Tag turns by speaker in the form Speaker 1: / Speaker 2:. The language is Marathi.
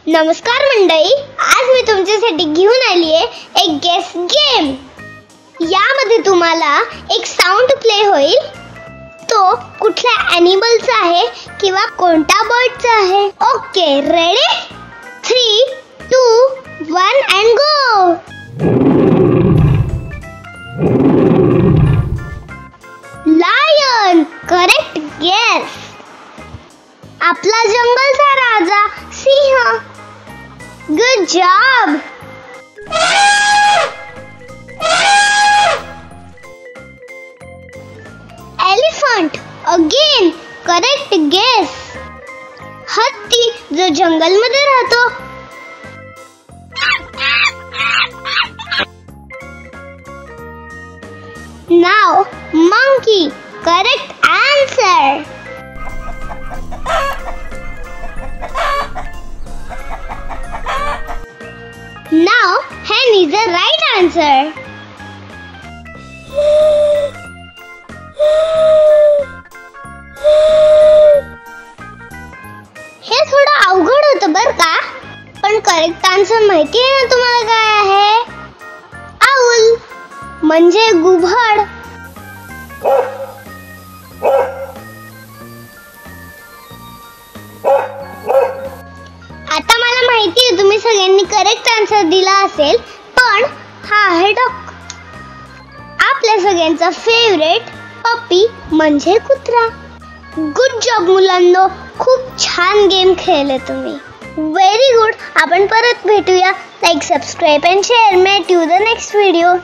Speaker 1: नमस्कार मंडळी, आज मी तुमच्यासाठी घेऊन आली आहे एक गेस गेम। यामध्ये तुम्हाला एक साऊंड प्ले होईल। तो कुठल्या ॲनिमलचा आहे किंवा कोणत्या बर्डचा आहे। Okay, ready? 3, 2, 1 and go. Lion, correct guess. आपला जंगलचा Raja Singh. Good job! Elephant, again, correct guess. हत्ती जो जंगलमध्ये राहतो। Now, monkey, correct answer. Now, hen is the right answer. हे थोडं अवघड होतं बरं का, पण करेक्ट आन्सर माहिती आहे ना तुम्हाला काय आहे? आऊल म्हणजे घुबड। आता मला माहिती आहे तुम्ही सगळ्यांनी करेक्ट आन्सर दिला असेल, पण हा आहे डॉग। आपल्या सगळ्यांचा फेवरेट पप्पी म्हणजे कुत्रा। गुड जॉब मुलांनो, खूप छान गेम खेळले तुम्ही। Very good. आपण परत भेटूया। Like, subscribe and share. Meet you the next video.